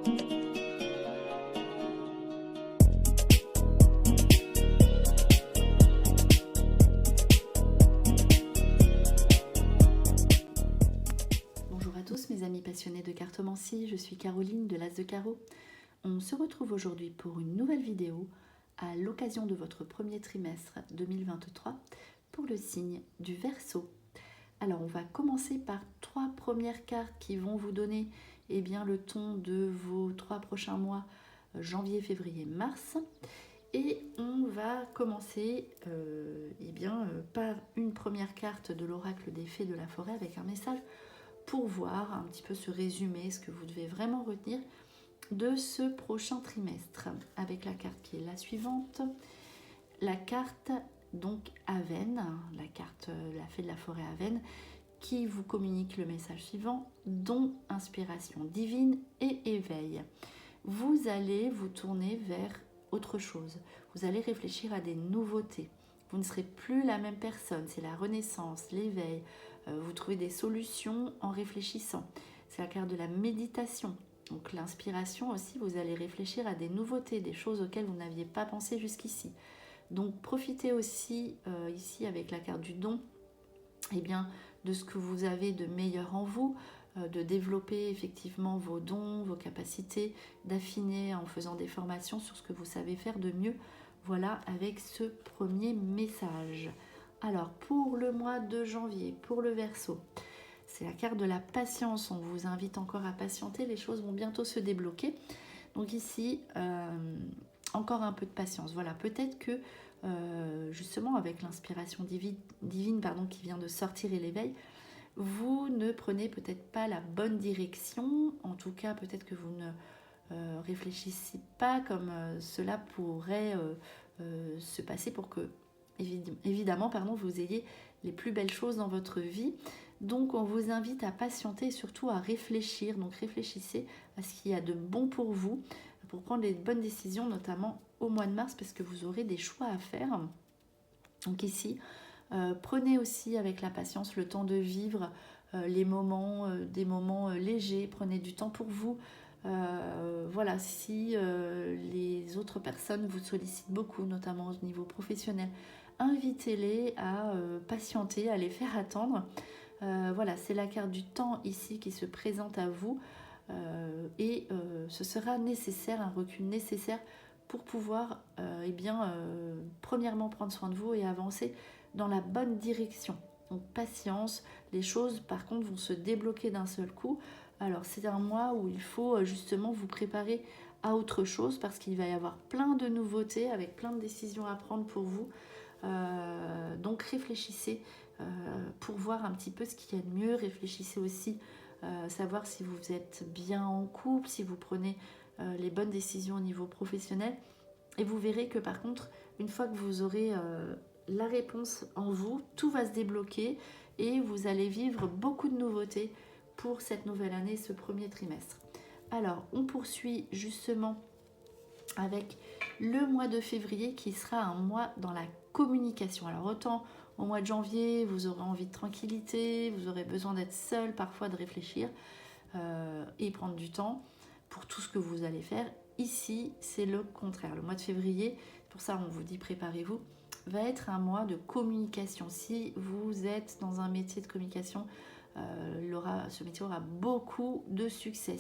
Bonjour à tous mes amis passionnés de cartomancie, je suis Caroline de l'As de Carreau. On se retrouve aujourd'hui pour une nouvelle vidéo à l'occasion de votre premier trimestre 2023 pour le signe du Verseau. Alors on va commencer par 3 premières cartes qui vont vous donner le ton de vos 3 prochains mois, janvier, février, mars. Et on va commencer par une première carte de l'oracle des fées de la forêt avec un message pour voir un petit peu ce résumé, ce que vous devez vraiment retenir de ce prochain trimestre, avec la carte qui est la suivante, la carte donc Aven, la carte la fée de la forêt Aven, qui vous communique le message suivant: don, inspiration divine et éveil. Vous allez vous tourner vers autre chose, vous allez réfléchir à des nouveautés, vous ne serez plus la même personne, c'est la renaissance, l'éveil, vous trouvez des solutions en réfléchissant, c'est la carte de la méditation. Donc l'inspiration aussi, vous allez réfléchir à des nouveautés, des choses auxquelles vous n'aviez pas pensé jusqu'ici. Donc profitez aussi ici avec la carte du don, de ce que vous avez de meilleur en vous, de développer effectivement vos dons, vos capacités, d'affiner en faisant des formations sur ce que vous savez faire de mieux. Voilà avec ce premier message. Alors pour le mois de janvier, pour le Verseau, c'est la carte de la patience. On vous invite encore à patienter, les choses vont bientôt se débloquer. Donc ici, encore un peu de patience. Voilà, peut-être que justement avec l'inspiration divine qui vient de sortir et l'éveil, vous ne prenez peut-être pas la bonne direction. En tout cas, peut-être que vous ne réfléchissez pas comme cela pourrait se passer pour que, évidemment, vous ayez les plus belles choses dans votre vie. Donc on vous invite à patienter et surtout à réfléchir. Donc réfléchissez à ce qu'il y a de bon pour vous, pour prendre les bonnes décisions, notamment au mois de mars, parce que vous aurez des choix à faire. Donc ici, prenez aussi avec la patience le temps de vivre des moments légers. Prenez du temps pour vous. Voilà, si les autres personnes vous sollicitent beaucoup, notamment au niveau professionnel, invitez-les à patienter, à les faire attendre. Voilà, c'est la carte du temps ici qui se présente à vous et ce sera nécessaire, un recul nécessaire pour pouvoir premièrement prendre soin de vous et avancer dans la bonne direction. Donc patience, les choses par contre vont se débloquer d'un seul coup. Alors c'est un mois où il faut justement vous préparer à autre chose parce qu'il va y avoir plein de nouveautés avec plein de décisions à prendre pour vous. Donc réfléchissez pour voir un petit peu ce qu'il y a de mieux. Réfléchissez aussi savoir si vous êtes bien en couple, si vous prenez les bonnes décisions au niveau professionnel. Et vous verrez que par contre, une fois que vous aurez la réponse en vous, tout va se débloquer et vous allez vivre beaucoup de nouveautés pour cette nouvelle année, ce premier trimestre. Alors, on poursuit justement avec le mois de février qui sera un mois dans la communication. Alors autant au mois de janvier, vous aurez envie de tranquillité, vous aurez besoin d'être seul, parfois de réfléchir et prendre du temps pour tout ce que vous allez faire. Ici, c'est le contraire. Le mois de février, pour ça on vous dit préparez-vous, va être un mois de communication. Si vous êtes dans un métier de communication, ce métier aura beaucoup de succès.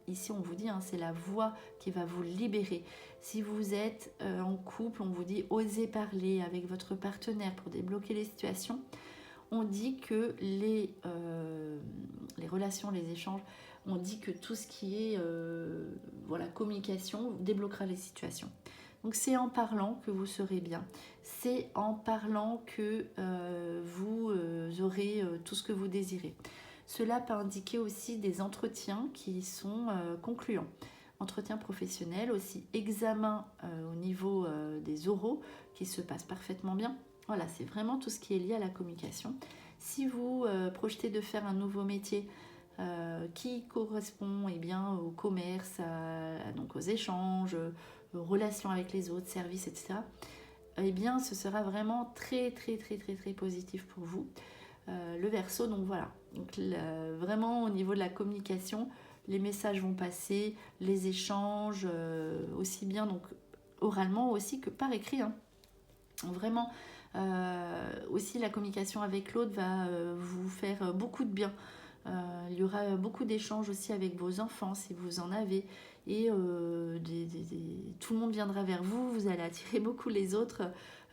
Ici, on vous dit, c'est la voix qui va vous libérer. Si vous êtes en couple, on vous dit osez parler avec votre partenaire pour débloquer les situations. On dit que les relations, les échanges, on dit que tout ce qui est communication débloquera les situations. Donc c'est en parlant que vous serez bien. C'est en parlant que vous aurez tout ce que vous désirez. Cela peut indiquer aussi des entretiens qui sont concluants. Entretiens professionnels, aussi examen au niveau des oraux qui se passent parfaitement bien. Voilà, c'est vraiment tout ce qui est lié à la communication. Si vous projetez de faire un nouveau métier qui correspond au commerce, donc aux échanges, aux relations avec les autres, services, etc., ce sera vraiment très, très, très, très, très positif pour vous. Le Verseau, donc voilà. Donc, vraiment au niveau de la communication, les messages vont passer, les échanges, aussi bien donc oralement aussi que par écrit, hein. Vraiment, aussi la communication avec l'autre va vous faire beaucoup de bien. Il y aura beaucoup d'échanges aussi avec vos enfants si vous en avez, et tout le monde viendra vers vous, vous allez attirer beaucoup les autres,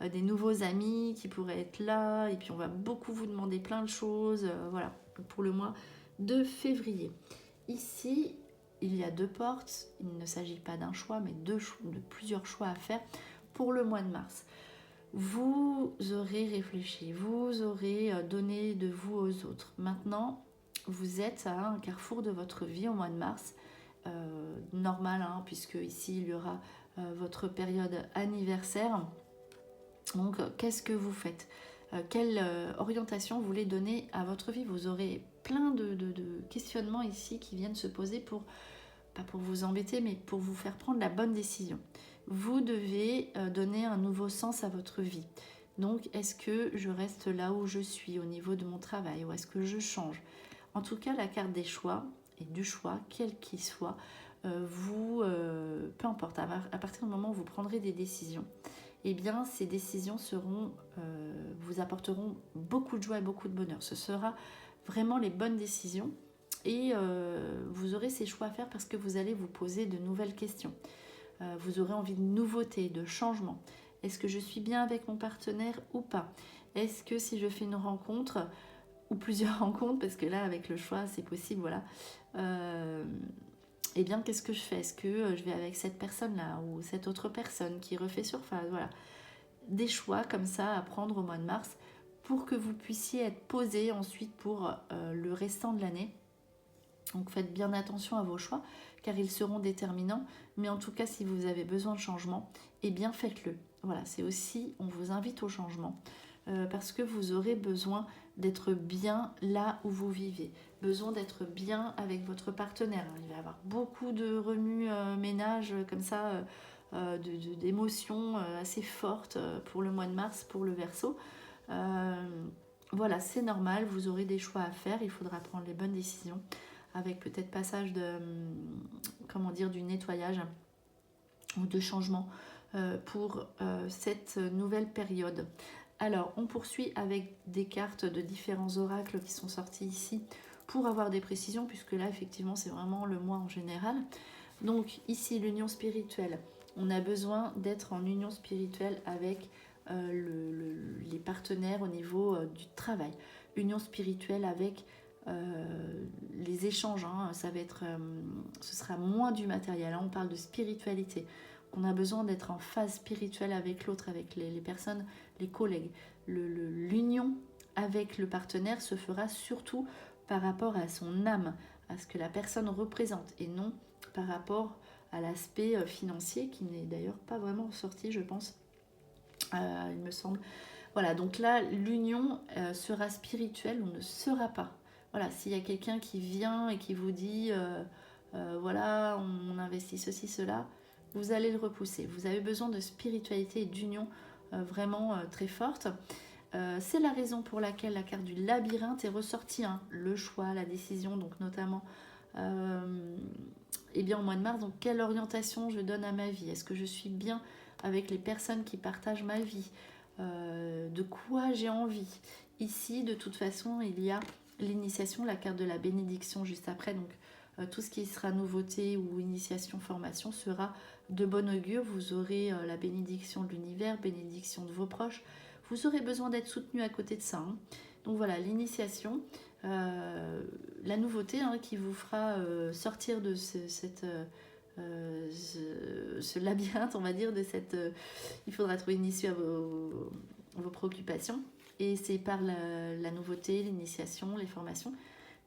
des nouveaux amis qui pourraient être là, et puis on va beaucoup vous demander plein de choses, voilà, pour le mois de février. Ici, il y a 2 portes, il ne s'agit pas d'un choix, mais de plusieurs choix à faire pour le mois de mars. Vous aurez réfléchi, vous aurez donné de vous aux autres. Maintenant, vous êtes à un carrefour de votre vie au mois de mars, normal, hein, puisque ici il y aura votre période anniversaire. Donc, qu'est-ce que vous faites? Quelle orientation vous voulez donner à votre vie? Vous aurez plein de questionnements ici qui viennent se poser pour, pas pour vous embêter, mais pour vous faire prendre la bonne décision. Vous devez donner un nouveau sens à votre vie. Donc, est-ce que je reste là où je suis au niveau de mon travail, ou est-ce que je change? En tout cas, la carte des choix et du choix, quel qu'il soit, peu importe, à partir du moment où vous prendrez des décisions, eh bien, ces décisions vous apporteront beaucoup de joie et beaucoup de bonheur. Ce sera vraiment les bonnes décisions, et vous aurez ces choix à faire parce que vous allez vous poser de nouvelles questions. Vous aurez envie de nouveautés, de changements. Est-ce que je suis bien avec mon partenaire ou pas? Est-ce que si je fais une rencontre, ou plusieurs rencontres, parce que là avec le choix c'est possible, voilà, eh bien qu'est-ce que je fais? Est-ce que je vais avec cette personne-là ou cette autre personne qui refait surface? Voilà, des choix comme ça à prendre au mois de mars pour que vous puissiez être posé ensuite pour le restant de l'année. Donc faites bien attention à vos choix car ils seront déterminants, mais en tout cas si vous avez besoin de changement, eh bien faites-le. Voilà, c'est aussi, on vous invite au changement parce que vous aurez besoin d'être bien là où vous vivez, besoin d'être bien avec votre partenaire. Il va y avoir beaucoup de remue-ménage comme ça, d'émotions assez fortes pour le mois de mars, pour le Verseau. Voilà, c'est normal, vous aurez des choix à faire, il faudra prendre les bonnes décisions, avec peut-être passage du nettoyage ou de changement pour cette nouvelle période. Alors, on poursuit avec des cartes de différents oracles qui sont sortis ici pour avoir des précisions, puisque là, effectivement, c'est vraiment le mois en général. Donc, ici, l'union spirituelle. On a besoin d'être en union spirituelle avec les partenaires au niveau du travail. Union spirituelle avec les échanges, hein, ce sera moins du matériel, hein, on parle de spiritualité. On a besoin d'être en phase spirituelle avec l'autre, avec les personnes, les collègues. L'union avec le partenaire se fera surtout par rapport à son âme, à ce que la personne représente, et non par rapport à l'aspect financier, qui n'est d'ailleurs pas vraiment ressorti, je pense, il me semble. Voilà, donc là, l'union sera spirituelle ou ne sera pas. Voilà, s'il y a quelqu'un qui vient et qui vous dit, voilà, on investit ceci, cela, vous allez le repousser. Vous avez besoin de spiritualité et d'union vraiment très forte. C'est la raison pour laquelle la carte du labyrinthe est ressortie, hein, le choix, la décision, donc notamment eh bien, au mois de mars. Donc, quelle orientation je donne à ma vie? Est-ce que je suis bien avec les personnes qui partagent ma vie? De quoi j'ai envie? Ici, de toute façon, il y a l'initiation, la carte de la bénédiction juste après. Donc, tout ce qui sera nouveauté ou initiation, formation sera de bon augure. Vous aurez la bénédiction de l'univers, bénédiction de vos proches. Vous aurez besoin d'être soutenu à côté de ça, hein. Donc voilà, l'initiation, la nouveauté, hein, qui vous fera sortir de ce labyrinthe, on va dire, il faudra trouver une issue à vos préoccupations. Et c'est par la nouveauté, l'initiation, les formations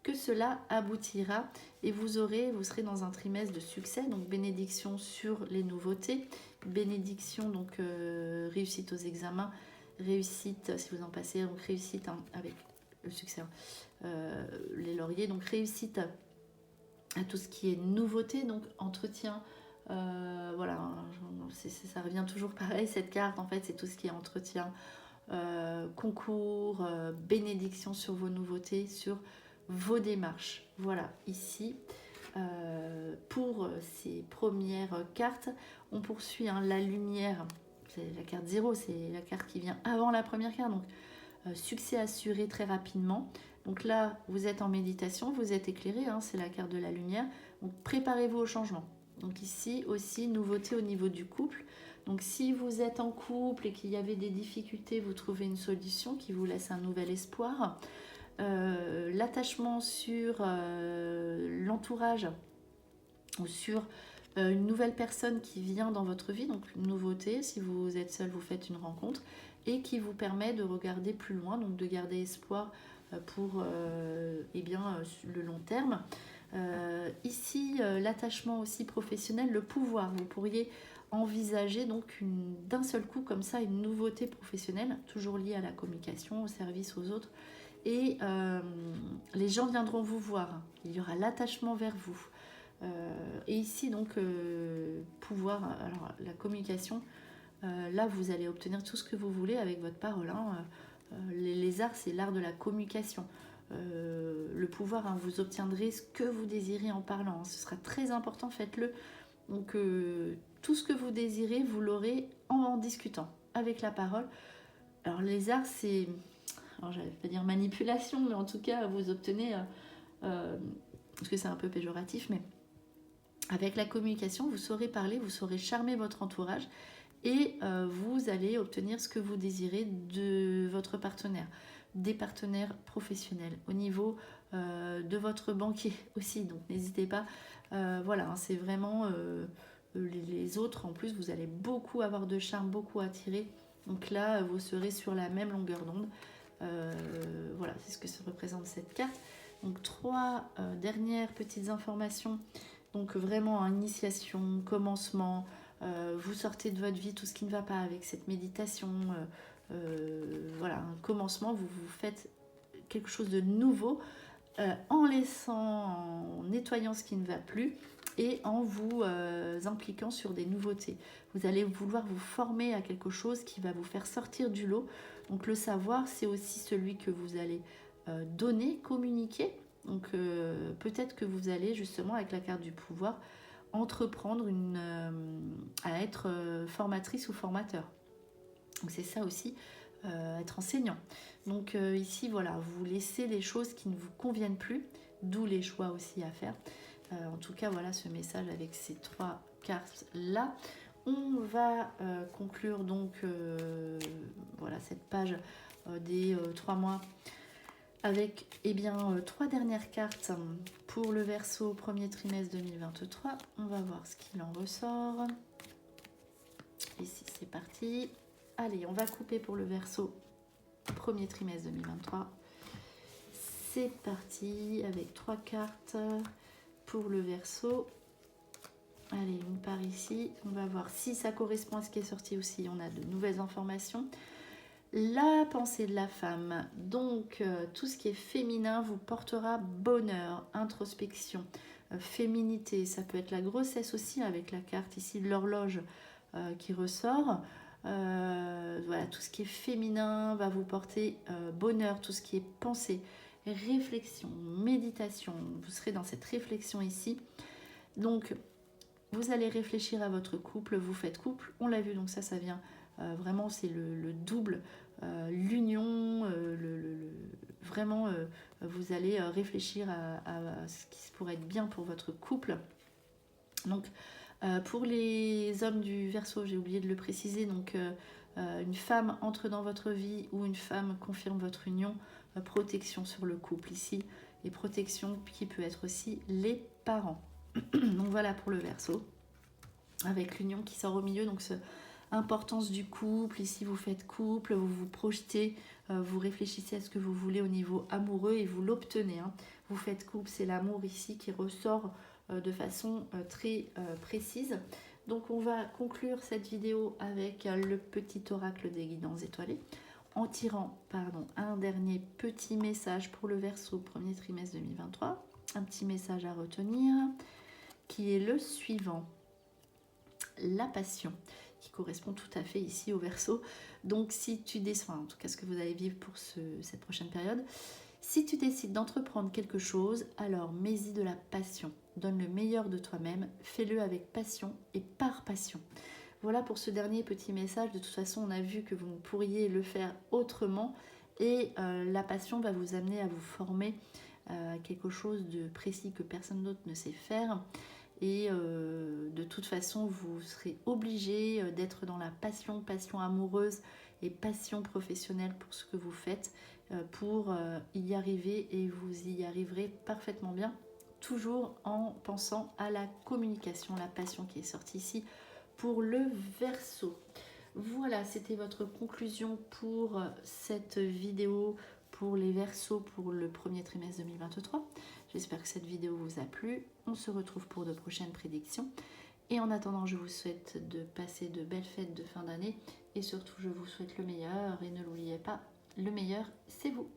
que cela aboutira, et vous serez dans un trimestre de succès. Donc bénédiction sur les nouveautés, bénédiction, donc réussite aux examens, réussite si vous en passez, donc réussite, hein, avec le succès, hein, les lauriers, donc réussite à tout ce qui est nouveauté, donc entretien, voilà, ça revient toujours pareil, cette carte en fait, c'est tout ce qui est entretien, concours, bénédiction sur vos nouveautés, sur vos démarches. Voilà, ici, pour ces premières cartes, on poursuit la lumière, c'est la carte 0, c'est la carte qui vient avant la première carte, donc succès assuré très rapidement. Donc là, vous êtes en méditation, vous êtes éclairé, c'est la carte de la lumière, donc préparez-vous au changement. Donc ici aussi, nouveauté au niveau du couple. Donc si vous êtes en couple et qu'il y avait des difficultés, vous trouvez une solution qui vous laisse un nouvel espoir. L'attachement sur l'entourage ou sur une nouvelle personne qui vient dans votre vie, donc une nouveauté. Si vous êtes seul, vous faites une rencontre et qui vous permet de regarder plus loin, donc de garder espoir pour le long terme. Ici, l'attachement aussi professionnel, le pouvoir. Vous pourriez envisager donc d'un seul coup comme ça une nouveauté professionnelle, toujours liée à la communication, au service aux autres. Et les gens viendront vous voir. Il y aura l'attachement vers vous. Et ici, donc, pouvoir, alors la communication, là, vous allez obtenir tout ce que vous voulez avec votre parole. Les arts, c'est l'art de la communication. Le pouvoir, vous obtiendrez ce que vous désirez en parlant. Ce sera très important, faites-le. Donc, tout ce que vous désirez, vous l'aurez en discutant avec la parole. Alors, les arts, c'est... Alors, j'allais pas dire manipulation, mais en tout cas, vous obtenez... parce que c'est un peu péjoratif, mais... Avec la communication, vous saurez parler, vous saurez charmer votre entourage et vous allez obtenir ce que vous désirez de votre partenaire, des partenaires professionnels, au niveau de votre banquier aussi. Donc n'hésitez pas, voilà, c'est vraiment les autres. En plus, vous allez beaucoup avoir de charme, beaucoup attirer. Donc là, vous serez sur la même longueur d'onde. Voilà, c'est ce que ça représente cette carte. Donc 3 dernières petites informations. Donc vraiment, initiation, commencement, vous sortez de votre vie tout ce qui ne va pas avec cette méditation. Voilà, un commencement, vous faites quelque chose de nouveau en nettoyant ce qui ne va plus et en vous impliquant sur des nouveautés. Vous allez vouloir vous former à quelque chose qui va vous faire sortir du lot. Donc le savoir, c'est aussi celui que vous allez donner, communiquer. Donc peut-être que vous allez justement avec la carte du pouvoir entreprendre à être formatrice ou formateur. Donc c'est ça aussi, être enseignant. Donc ici voilà, vous laissez les choses qui ne vous conviennent plus, d'où les choix aussi à faire. En tout cas voilà ce message avec ces 3 cartes là. On va conclure donc voilà cette page des 3 mois. Avec 3 dernières cartes pour le Verseau premier trimestre 2023. On va voir ce qu'il en ressort. Ici, c'est parti. Allez, on va couper pour le Verseau premier trimestre 2023. C'est parti avec 3 cartes pour le Verseau. Allez, une par ici. On va voir si ça correspond à ce qui est sorti aussi. On a de nouvelles informations. La pensée de la femme, donc tout ce qui est féminin vous portera bonheur, introspection, féminité. Ça peut être la grossesse aussi avec la carte ici de l'horloge qui ressort. Voilà, tout ce qui est féminin va vous porter bonheur, tout ce qui est pensée, réflexion, méditation. Vous serez dans cette réflexion ici. Donc, vous allez réfléchir à votre couple, vous faites couple, on l'a vu, donc ça vient vraiment, c'est le double, l'union, vraiment, vous allez réfléchir à ce qui pourrait être bien pour votre couple. Donc, pour les hommes du Verseau, j'ai oublié de le préciser, donc une femme entre dans votre vie ou une femme confirme votre union, protection sur le couple ici, et protection qui peut être aussi les parents. Donc voilà pour le Verseau, avec l'union qui sort au milieu, donc importance du couple, ici vous faites couple, vous vous projetez, vous réfléchissez à ce que vous voulez au niveau amoureux et vous l'obtenez. Vous faites couple, c'est l'amour ici qui ressort de façon très précise. Donc on va conclure cette vidéo avec le petit oracle des guidances étoilées en tirant un dernier petit message pour le Verseau premier trimestre 2023. Un petit message à retenir qui est le suivant. La passion, qui correspond tout à fait ici au Verseau. Donc si tu descends, en tout cas ce que vous allez vivre pour cette prochaine période, Si tu décides d'entreprendre quelque chose, alors mets-y de la passion. Donne le meilleur de toi-même, fais-le avec passion et par passion. Voilà pour ce dernier petit message. De toute façon, on a vu que vous pourriez le faire autrement et la passion va vous amener à vous former à quelque chose de précis que personne d'autre ne sait faire. Et de toute façon, vous serez obligé d'être dans la passion amoureuse et passion professionnelle pour ce que vous faites, pour y arriver, et vous y arriverez parfaitement bien, toujours en pensant à la communication, la passion qui est sortie ici pour le Verseau. Voilà, c'était votre conclusion pour cette vidéo pour les Verseaux pour le premier trimestre 2023. J'espère que cette vidéo vous a plu. On se retrouve pour de prochaines prédictions. Et en attendant, je vous souhaite de passer de belles fêtes de fin d'année. Et surtout, je vous souhaite le meilleur. Et ne l'oubliez pas, le meilleur, c'est vous.